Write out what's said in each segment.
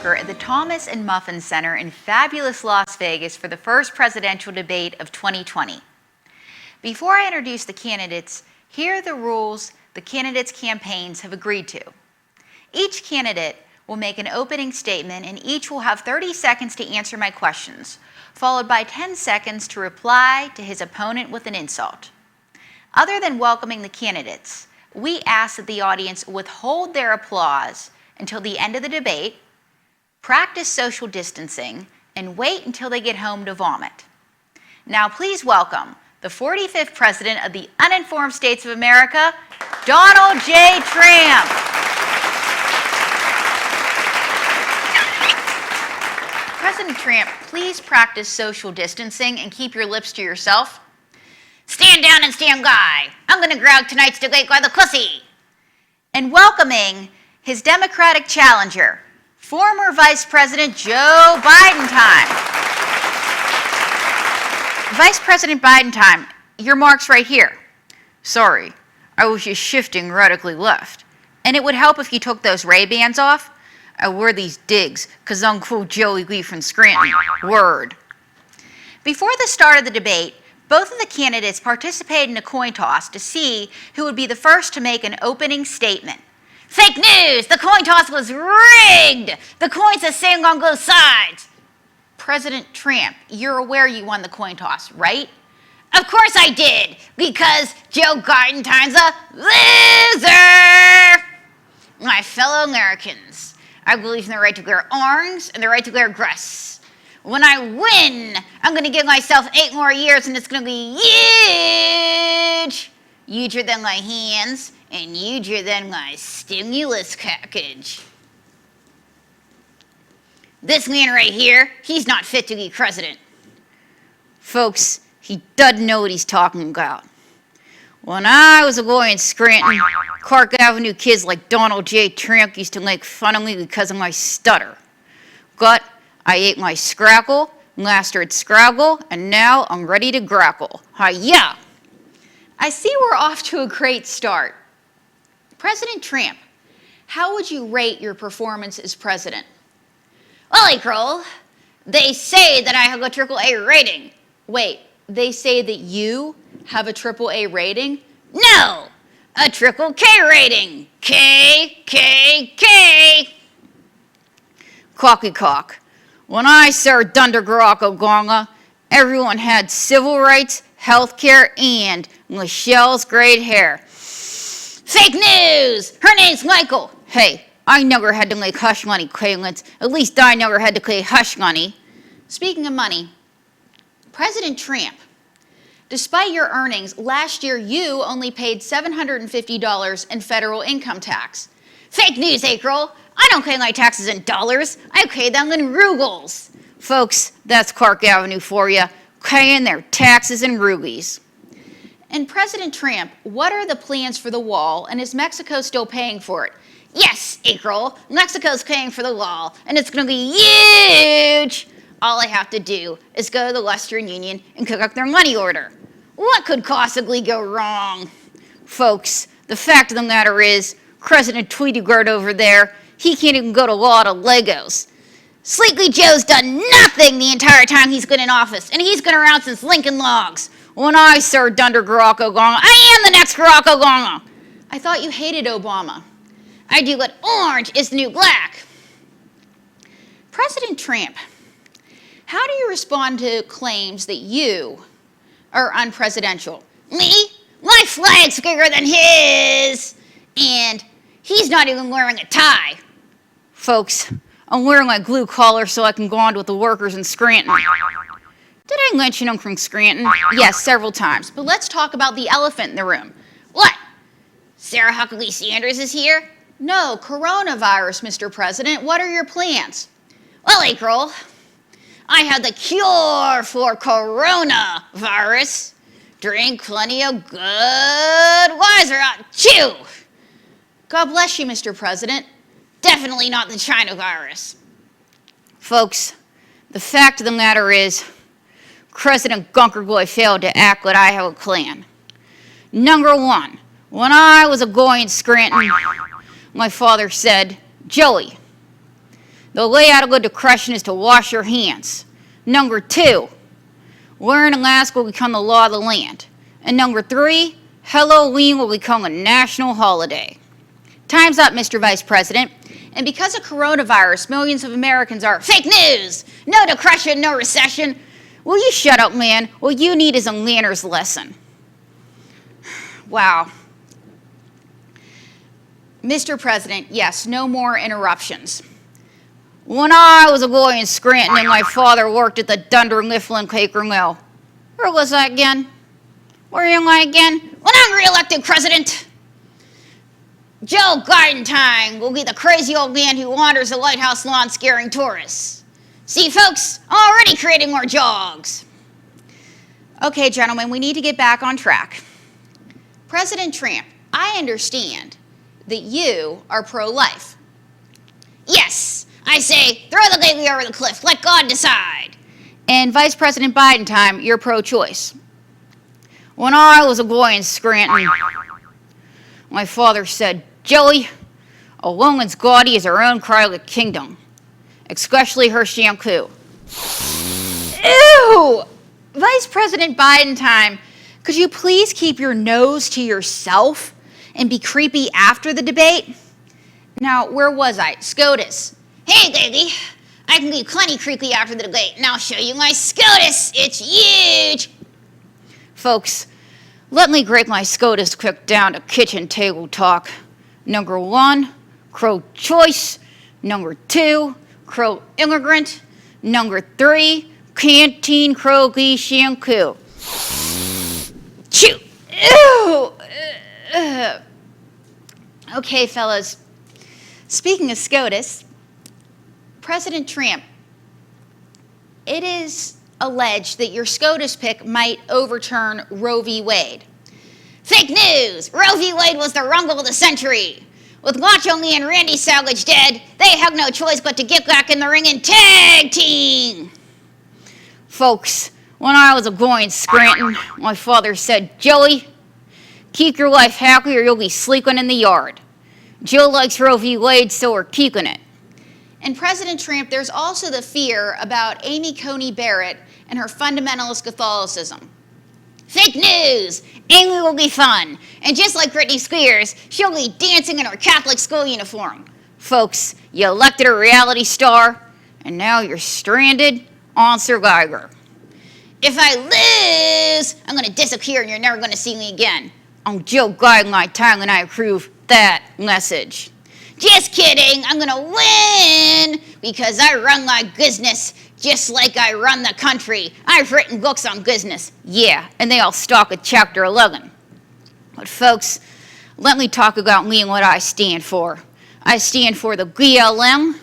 Brucker at the Thomas and Muffin Center in fabulous Las Vegas for the first presidential debate of 2020. Before I introduce the candidates, here are the rules the candidates' campaigns have agreed to. Each candidate will make an opening statement and each will have 30 seconds to answer my questions, followed by 10 seconds to reply to his opponent with an insult. Other than welcoming the candidates, we ask that the audience withhold their applause until the end of the debate, practice social distancing, and wait until they get home to vomit. Now please welcome the 45th President of the Uninformed States of America, Donald J. Trump. President Trump, please practice social distancing and keep your lips to yourself. Stand down and stand guy. I'm gonna grab tonight's debate by the pussy. And welcoming his Democratic challenger, former Vice President Joe Biden time. Vice President Biden time, your mark's right here. Sorry, I was just shifting radically left. And it would help if you took those Ray-Bans off. I wear these digs because Uncle Joey Lee from Scranton. Word. Before the start of the debate, both of the candidates participated in a coin toss to see who would be the first to make an opening statement. Fake news! The coin toss was rigged! The coins are saying on both sides. President Trump, you're aware you won the coin toss, right? Of course I did, because Joe Gartentine's a loser! My fellow Americans, I believe in the right to wear orange and the right to wear grass. When I win, I'm gonna give myself 8 more years and it's gonna be huge! Huger than my hands and huger than my stimulus package. This man right here, he's not fit to be president. Folks, he doesn't know what he's talking about. When I was a boy in Scranton, Clark Avenue kids like Donald J. Trump used to make fun of me because of my stutter. But I ate my scrackle, mastered Scrabble, and now I'm ready to grackle. Hi-ya! I see we're off to a great start. President Trump, how would you rate your performance as president? Well, April, they say that I have a AAA rating. Wait, they say that you have a AAA rating? No, a triple K rating. K, K, K. Cocky cock. When I served under Barack Obama, everyone had civil rights, health care, and Michelle's great hair. Fake news! Her name's Michael. Hey, I never had to make hush money, Kaylins. At least I never had to pay hush money. Speaking of money, President Trump, despite your earnings, last year you only paid $750 in federal income tax. Fake news, April. I don't pay my taxes in dollars. I pay them in rubles. Folks, that's Clark Avenue for you, paying their taxes in rubies. And President Trump, what are the plans for the wall, and is Mexico still paying for it? Yes, April, Mexico's paying for the wall, and it's going to be huge. All I have to do is go to the Western Union and cook up their money order. What could possibly go wrong? Folks, the fact of the matter is, President Tweedygird over there, he can't even go to law to Legos. Sleepy Joe's done nothing the entire time he's been in office, and he's been around since Lincoln Logs. When I served under Barack Obama, I am the next Barack Obama. I thought you hated Obama. I do what orange is the new black. President Trump, how do you respond to claims that you are unpresidential? Me? My flag's bigger than his. And he's not even wearing a tie. Folks, I'm wearing my blue collar so I can go on with the workers in Scranton. Did I mention I'm from Scranton? Yes, several times. But let's talk about the elephant in the room. What? Sarah Huckabee Sanders is here? No, coronavirus, Mr. President. What are your plans? Well, April, I have the cure for coronavirus. Drink plenty of good Wiser out. Chew! God bless you, Mr. President. Definitely not the China virus. Folks, the fact of the matter is, President Gunkerboy failed to act like I have a plan. Number one, when I was a boy in Scranton, my father said, Joey, The way out of good depression is to wash your hands. Number 2, wearing a mask will become the law of the land. And number 3, Halloween will become a national holiday. Time's up, Mr. Vice President. And because of coronavirus, millions of Americans are Fake news! No depression, no recession. Will you shut up, man? What you need is a manners lesson. Wow. Mr. President, yes, no more interruptions. When I was a boy in Scranton and my father worked at the Dunder Mifflin Quaker Mill. Where was I again? Where am I again? When I'm re-elected president, Joe Gardentine will be the crazy old man who wanders the lighthouse lawn scaring tourists. See, folks, I'm already creating more jobs. Okay, gentlemen, we need to get back on track. President Trump, I understand that you are pro-life. Yes, I say, throw the baby over the cliff, let God decide. And Vice President Biden, you're pro-choice. When I was a boy in Scranton, my father said, Joey, a woman's gaudy is her own cryogenic kingdom, especially her shampoo. Ew! Vice President Biden, could you please keep your nose to yourself and be creepy after the debate? Now, where was I? SCOTUS. Hey, baby, I can be plenty creepy after the debate, and I'll show you my SCOTUS. It's huge. Folks, let me break my SCOTUS quick down to kitchen table talk. Number 1, pro-choice. Number 2, pro-immigrant. Number 3, canteen croaky shampoo. Chew. Ew. Okay, fellas. Speaking of SCOTUS, President Trump, it is alleged that your SCOTUS pick might overturn Roe v. Wade. Fake news! Roe v. Wade was the rumble of the century. With Macho Man and Randy Savage dead, they have no choice but to get back in the ring and tag team. Folks, when I was a boy in Scranton, my father said, Joey, keep your wife happy or you'll be sleeping in the yard. Joe likes Roe v. Wade, so we're keeping it. And President Trump, there's also the fear about Amy Coney Barrett and her fundamentalist Catholicism. Fake news! Amy will be fun. And just like Britney Spears, she'll be dancing in her Catholic school uniform. Folks, you elected a reality star, and now you're stranded on Survivor. If I lose, I'm going to disappear and you're never going to see me again. I'm Joe Gardentine and I approve that message. Just kidding, I'm going to win because I run my business just like I run the country. I've written books on business. Yeah, and they all start at chapter 11. But folks, let me talk about me and what I stand for. I stand for the BLM,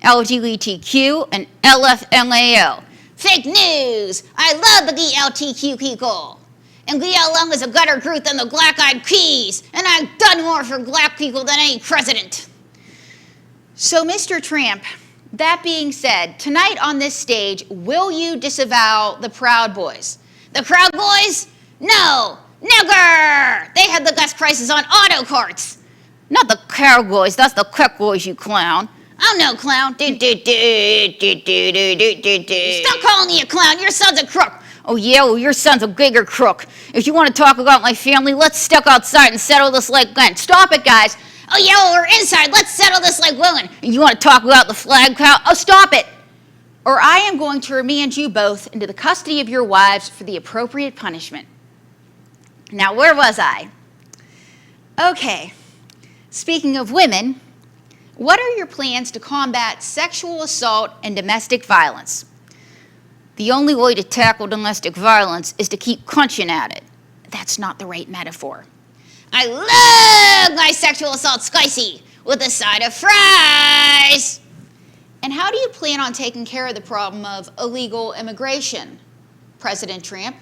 LGBTQ, and LFMAO. Fake news! I love the LGBTQ people. And BLM is a better group than the Black Eyed Peas. And I've done more for black people than any president. So, Mr. Trump, that being said, tonight on this stage, will you disavow the Proud Boys? The Proud Boys? No, never! They had the best prices on auto carts. Not the Cowboys, that's the Quick Boys, you clown. I'm no clown. Stop calling me a clown, your son's a crook. Oh yeah, well your son's a bigger crook. If you want to talk about my family, let's step outside and settle this like men. Stop it, guys. Oh yeah, well we're inside, let's settle this like women. You want to talk about the flag cow? Oh, stop it. Or I am going to remand you both into the custody of your wives for the appropriate punishment. Now, where was I? Okay, speaking of women, what are your plans to combat sexual assault and domestic violence? The only way to tackle domestic violence is to keep crunching at it. That's not the right metaphor. I love my sexual assault spicy with a side of fries. And how do you plan on taking care of the problem of illegal immigration, President Trump?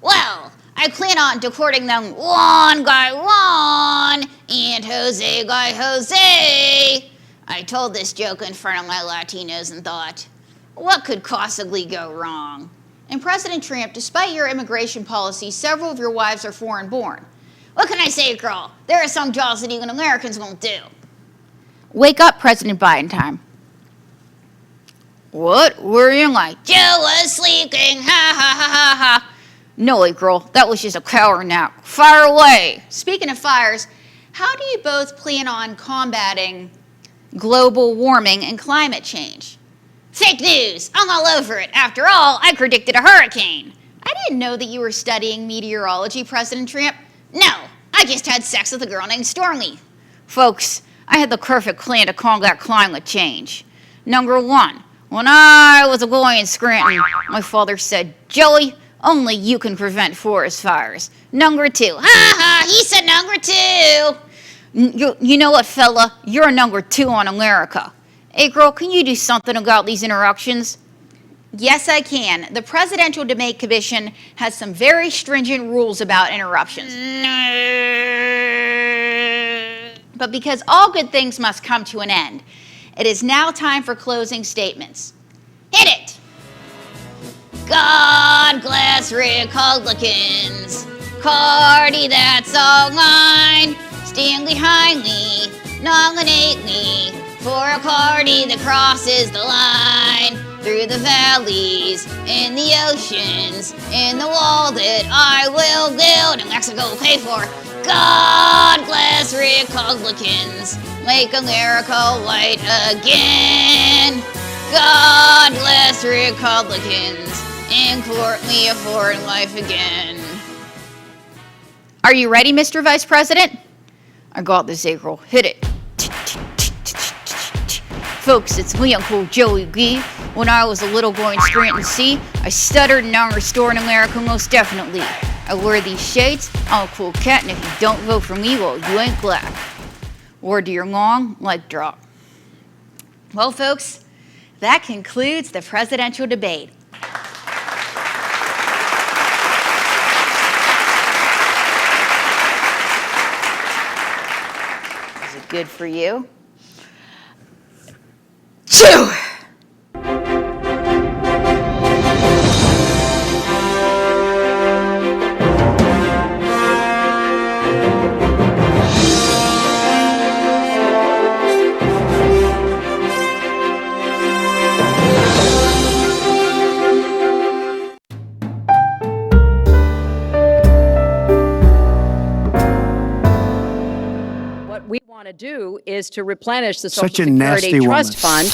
Well, I plan on deporting them one by one, and Jose by Jose. I told this joke in front of my Latinos and thought, what could possibly go wrong? And President Trump, despite your immigration policy, several of your wives are foreign-born. What can I say, girl? There are some jobs that even Americans won't do. Wake up, President Biden. What? Were you like, Joe was sleeping, ha ha ha ha ha. No, wait, girl, that was just a power nap. Fire away. Speaking of fires, how do you both plan on combating global warming and climate change? Fake news. I'm all over it. After all, I predicted a hurricane. I didn't know that you were studying meteorology, President Trump. No, I just had sex with a girl named Stormy. Folks, I had the perfect plan to combat climate change. Number one, when I was a boy in Scranton, my father said, Joey, only you can prevent forest fires. Number two, ha ha, he said number two. You know what, fella? You're number two on America. Hey, girl, can you do something about these interruptions? Yes, I can. The Presidential Debate Commission has some very stringent rules about interruptions. But because all good things must come to an end, it is now time for closing statements. Hit it! God bless Republicans. Cardi, that's all mine. Stand behind me, nominate me for a party that crosses the line. Through the valleys, in the oceans, in the wall that I will build and Mexico will pay for. God bless Republicans. Make America white again. God bless Republicans. And court me a foreign life again. Are you ready, Mr. Vice President? I got this, April. Hit it. Folks, it's me, Uncle Joey G. When I was a little boy in Scranton, C, I stuttered and I'm restoring America most definitely. I wear these shades, I'm a cool cat, and if you don't vote for me, well, you ain't black. Word to your long, like drop. Well, folks, that concludes the presidential debate. Is it good for you? Chew! What we want to do is to replenish the Social Such a Security nasty Trust woman. Fund